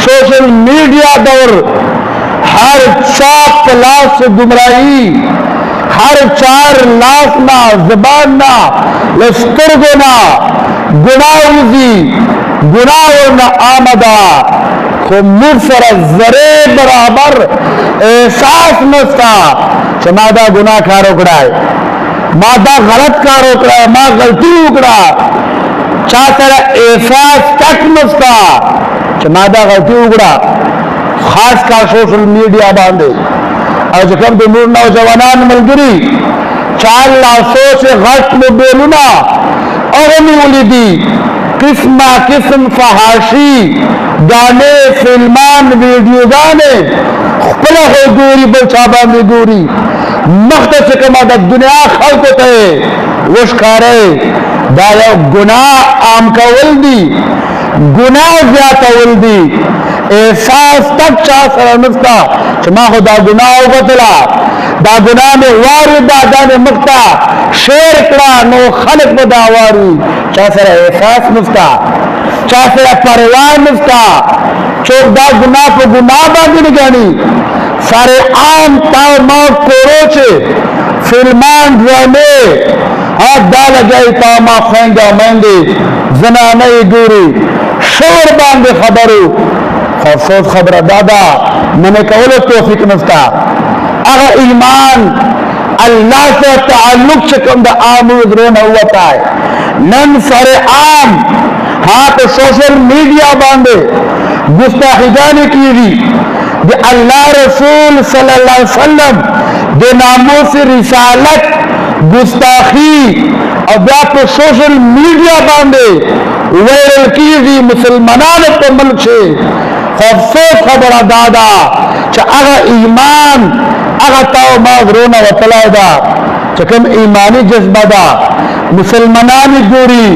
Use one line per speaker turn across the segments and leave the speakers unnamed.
Social media दौर हर चाक लाख से गुमराही, हर 4 लाख ना जबान ना लस्तर ना गुनाही गुनाह न आमदा को मुसर जरे बराबर एहसास नस्ता मादा गुनाह कार उकड़ाए, मादा गलत कार उकड़ा, माँ गलती उकड़ा चाहता एहसास तक नस्ता मादा गलती उकड़ा। खास का सोशल मीडिया बांधे और जब तो नूर नौजवान मलगिरी 4 लाखों से गश्त में बेलुना और उलिदी किस्मा किस्म फहाशी गाने फिल्मान वीडियो गाने खुला हो गोरी बलछाबा में गोरी मख्त से कमादा दुनिया खल को तय वश खारे दाया गुनाह आम का वल्दी गुनाह ज्यादा वल्दी एहसास तक चाह सरनस्ता चमा खुदा गुनाह बतला दा गुनाह में वारी दादा ने मुक्ता शेर कड़ा नो खलक बदावारी चाह सर एहसास मुस्ता चाह सर परवाह मुस्ता चौकदा गुनाह पर गुनाह बांधी गानी सारे आम तामा कोरोचे फिल्मान ड्रामे हाथ डाल गए तामा फेंगा महंगे जना नई गुरी शोर बांधे खबरू अफसोस खबर दादा मैंने कहो तौफीक नस्ता अगर ईमान अल्लाह से ताल्लुक से कम आमूद रोना हुआ है नन सारे आम हाँ तो सोशल मीडिया बांधे गुस्ताखी जाने की भी जो अल्लाह रसूल सल्लल्लाहु अलैहि वसल्लम जो नामों से रिसालत गुस्ताखी और व्यापक सोशल मीडिया बांधे वायरल की भी मुसलमानों को मुल्क से अफसोस खबर दादा अगर ईमान अगर ताओ माग रोना वतलादा चकम ईमानी जज्बादा मुसलमानी गोरी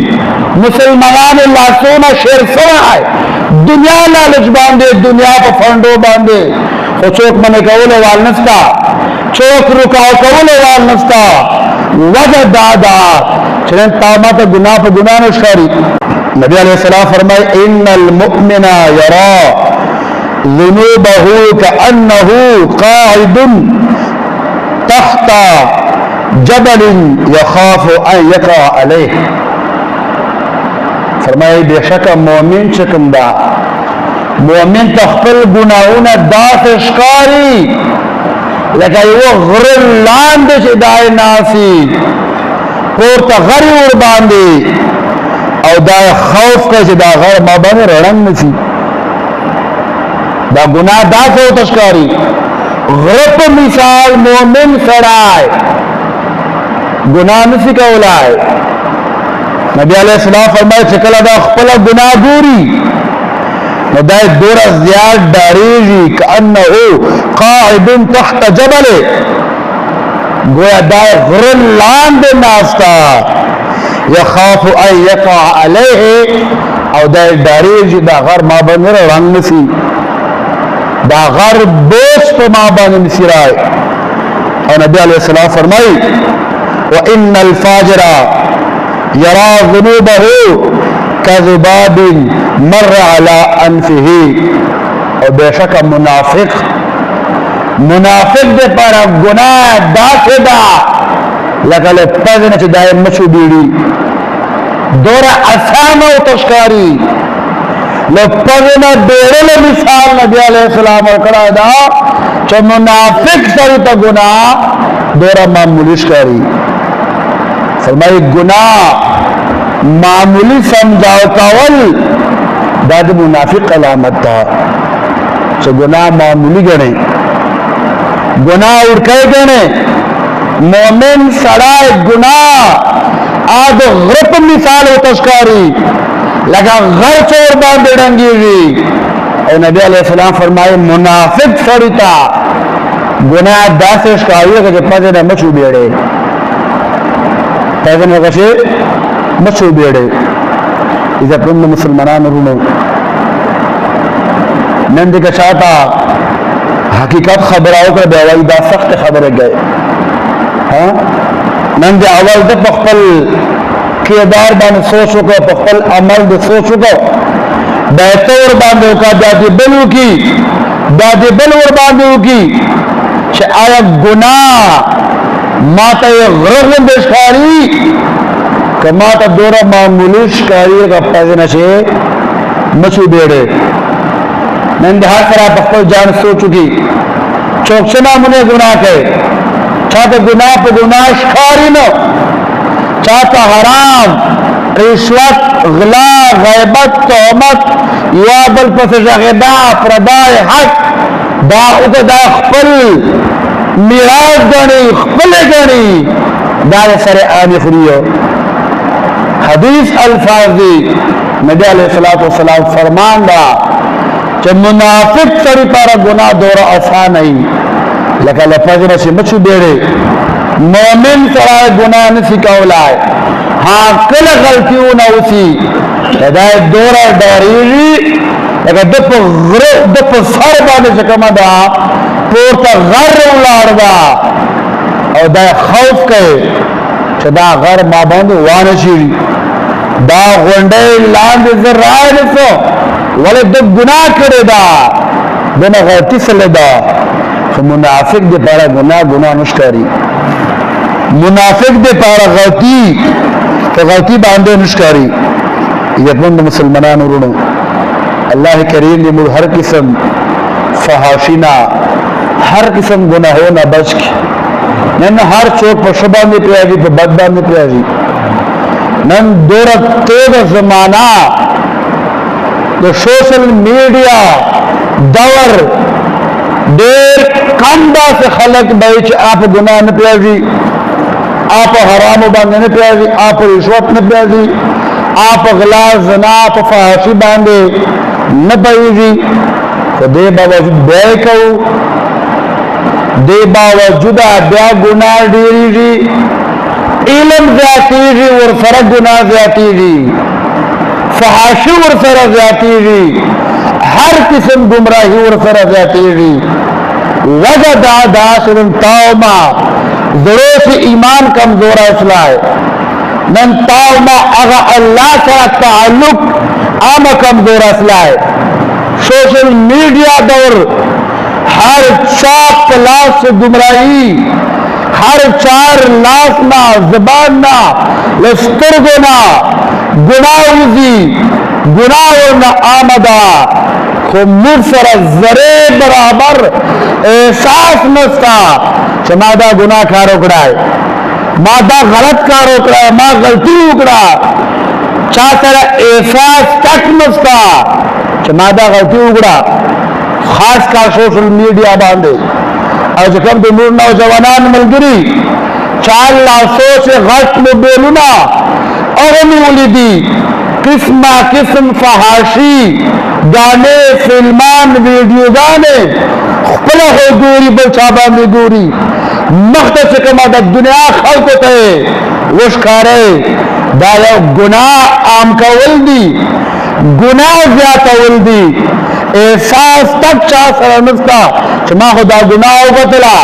मुसलमान लासोना शेर है दुनिया लालच बांधे दुनिया पर फंडो बांधे तो चौक मने कौले वाल नस्ता चौक रुकाओ कौले वाल नस्ता वजह दादा चलन तामा तो गुनाह पर गुनाह नशारी नबी अलैहिस्सलाम फरमाए इन्नल मुमिना यरा ज़ुनूबहु कअन्नहु क़ाइदुन तख्ता जबलिन यखाफु अन यक़अ अलैहि फरमाए बेशक मोमिन चकमदा मोमिन तख्फल गुनाहुना दास इश्कारी लगा वो गुरलान से दाए नासी और तगरी उड़ बांधे और दाए खौफ का से दागर माबने रड़ंग नसी दा गुनाह दास हो तस्कारी गरप मिसाल मोमिन सराय गुनाह नसी का उलाए नबी अलैहिस्सलाम फरमाए चकला दा खपला गुनाह दूरी नदाय दूर ज़ियाद डारीजी कअन्नहु क़ाइदुन तहत जबल गोया दाय गुरलान दे नास्ता यखाफु अन यक़अ अलैहि और दाय डारीजी दा घर मा बंदर रंग नसी दा घर बोस पे मा बंदर नसीराय और नबी अलैहिस्सलाम फरमाई व इन्नल फाजिरा यरा ज़ुनूबहु कज़ुबाबिन मर्र अला अनफिही और बेशक मुनाफिक दे पर गुनाह दाखेदा लगले पजन से दाए मचू बीड़ी दोरा आसान हो तस्कारी लो पजन बेरल मिसाल नबी अलैहिस्सलाम करा दा च मुनाफिक सरी तो गुनाह दोरा मामूली करी फरमाई गुनाह मामूली समझाओ कावल दाद मुनाफिक अलामत था सो गुनाह मामूली गणे गुनाह उड़के गणे मोमिन सड़ाए गुनाह आद गरप मिसाल हो तस्कारी लगा घर चोर बांधे डंगी और नबी अलैहिस्सलाम फरमाए मुनाफिक सरिता गुनाह दास कारियो के पजे न मचू बेड़े पैगन वगसे मचू बेड़े इधर तुम मुसलमान रूनो नंद का चाहता हकीकत खबराओं का बेवाई दा सख्त खबर गए हाँ नंद अवल दे पखपल किरदार बन सोचो को पखपल अमल दे सोचो को دا تور باندې وکا دا دې بل وکي دا دې بل ور باندې وکي چې آیا ګناه ماته غرغن د ښکاری کما ته دورا معمولی ښکاری کا پځ نشي مچو بیړې نن د هر طرح په خپل ځان سوچو کی چوکشنا مونږه ګناه کوي چاته ګناه په ګناه ښکاری نو چاته حرام رشوت غلا غیبت تهمت یا بل پس غدا پردای حق دا او دا خپل میراث غني خپل غني دا سره ان خريو حدیث الفاظ دی نبی علیہ الصلوۃ والسلام فرمان دا چې منافق سره پر گناہ دور آسان نه لکه لفظ نشي مچو بیړې مومن سره گناہ نشي کولای ها کله غلطیونه وسی دا دور ډاریږي لکه د په غره د په سر باندې کومه دا پورته غر ولاړ دا او دا خوف کوي چې دا غر ما باندې وانه شي دا غونډې لاندې زراعت سو ولې د ګناه کړی دا دنه غلطی سره دا خو منافق دې پاره ګناه نشکاري منافق دې پاره غلطی باندې نشکاري یقین مسلمانانو ورونو الله کریم دې موږ هر قسم فحاشینا هر قسم گناہوں بچ کے نن ہر چوک پر شبہ میں پیاجی پر بدبان میں پیاجی نن دورت تیز زمانہ جو سوشل میڈیا دور دیر کم دا سے خلق بیچ آپ گناہ نہ پیاجی آپ حرام باندھے نہ پیاجی آپ رشوت نہ پیاجی آپ غلا زنا آپ فحاشی باندھے نہ پیاجی تو دے بابا بے کہو دے باوجود بیا گناہ ډیریږي علم زیاتیږي ور سره گناہ زیاتیږي فحاشي ور سره زیاتیږي هر قسم گمراهي ور سره زیاتیږي وجه دا شرم تاوما ضرور سے ایمان کمزور اصلاح نن تاوما اغا اللہ سره تعلق عام کمزور اصلاح سوشل میڈیا دور ہر چاپ پلاس سے گمراہی ہر چار لاس نہ زبان نہ لسترگو نہ گناہوزی گناہ نہ آمدہ خو مصر زرے برابر احساس نستا چھ مادہ گناہ کار اکڑائے مادہ غلط کار اکڑائے ما غلطی اکڑا چاہتا احساس تک نستا چھ مادہ غلطی اکڑا خاص کا سوشل میڈیا باندھے اور جکم دے نور نوجوانان ملگری 4 لاسوں سے غلط موبیلونا اغنی ولیدی قسم فحاشی گانے فلمان ویڈیو گانے خپلہ ہو گوری بلچا باندے گوری مختص کما دا دنیا خلق تے وشکارے دا یو گناہ عام کا ولدی گناہ زیادہ ولدی احساس تک چاہ سر نستا چما خدا گناہ ہوگتلا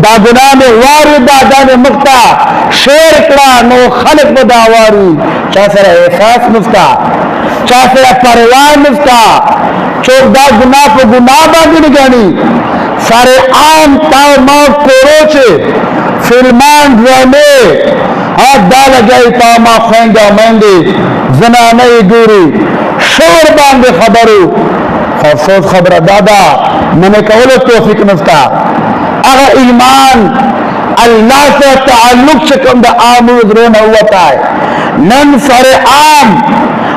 دا گناہ میں واری دا دانے مکتا شیر کڑا نو خلق بدا واری چاہ سر احساس نستا چاہ سر پروان نستا چوک دا گناہ پہ گناہ باندی نگانی سارے عام تاو ماں کوروچے فلمان ڈرامے ہاتھ ڈالا جائی تاو ماں خوینگا مہنگی زنانے گوری شور باندے خبرو افسوس خبر دادا میں نے کہو توفیق نفتا اگر ایمان اللہ سے تعلق شکم دا آموز رونا ہوتا ہے نن سر عام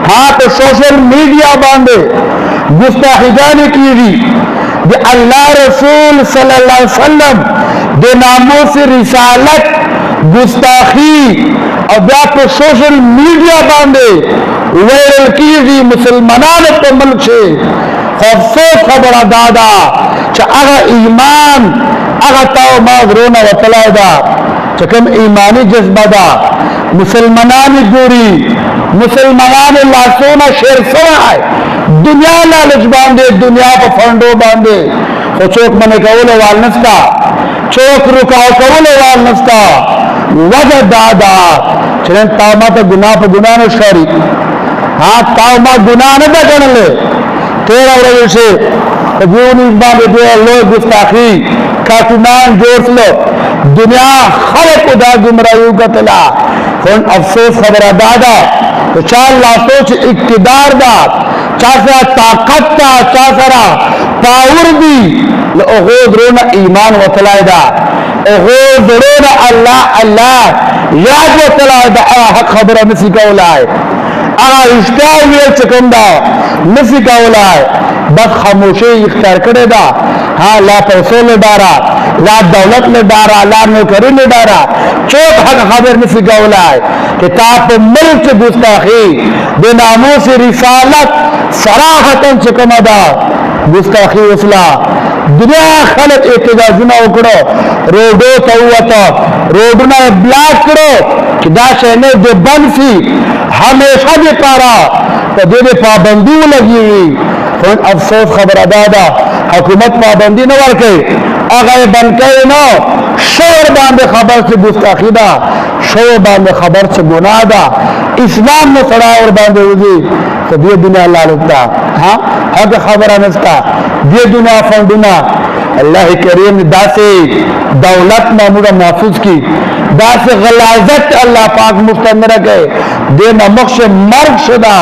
ہاں تو سوشل میڈیا باندے گستاخیانی کی دی دے اللہ رسول صلی اللہ علیہ وسلم دے ناموس رسالت گستاخی اور بیا تو سوشل میڈیا باندے ویرل کی دی مسلمانان پر ملک سے افسوس خبر دادا چا اگا ایمان اگا تاو ماغرونا و طلائدہ چکم ایمانی جذبہ دا مسلمانانی گوری مسلمانانی لاسونا شیر سنا ہے دنیا لالچ باندے دنیا پا فنڈو باندے خو چوک منے کولو والنستا چوک رکاو کولو والنستا وجہ دادا چنین تاما تا گناہ پا گناہ نشکاری हाँ ताव मा गुनाह न था गणले तेरा वजह से जीवन इस बात दे लो गुस्ताखी काटुनान जोश लो दुनिया हर खुदा गुमराहू का तला कौन अफसोस खबर दादा तो 4 लाखों से इक्तदार दा चासरा ताकत का चासरा पावर दी ओगोद रोना ईमान वतलायदा ओगोद रोना अल्लाह अल्लाह याद वतलायदा हक खबर नसी का उलाय इख्तियार ये चकंदा नसी का उलाय बस खामोशी इख्तियार करेगा हाँ ला पैसों ने डारा ला दौलत ने डारा ला नौकरी ने डारा चोट हक खबर नसी का उलाय किताब मुल्क गुस्ताखी बेनामों से रिसालत सराहतन चकमदा गुस्ताखी उसला दुनिया खलक एहतजाज न उकड़ो रोडो तौवता रोडना ब्लॉक करो कि दाशे ने जो बंद सी हमेशा भी पारा तो दे पाबंदी लगी हुई कौन अफसोस खबर दादा हुकूमत पाबंदी न वर्के अगर बन के न शोर बांधे खबर से गुस्ताखी दा शोर बांधे खबर से गुनाह दा इस्लाम में सड़ा और बांधे हुई तो दिए दुनिया लालता हाँ हक खबर अनस्ता दिए दुनिया फंडुना अल्लाह करीम दासे दौलत मामूरा महफूज की दासे गलाजत अल्लाह पाक मुस्तंद रखे दे नमक से मर्ग शुदा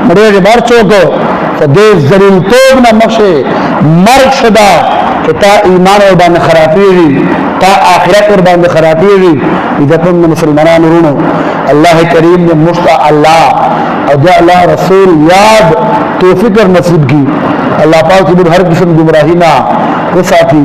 मरे बर्चों को तो दे जरील तोब नमक से मर्ग शुदा कि ता ईमान और बांध खराबी हुई ता आखिरत और बांध खराबी हुई इधर मुसलमान रूनो अल्लाह करीम ने मुश्ता अल्लाह अल्लाह रसूल याद तौफीक और नसीब की अल्लाह पाक की हर किस्म गुमराही ना वो साथी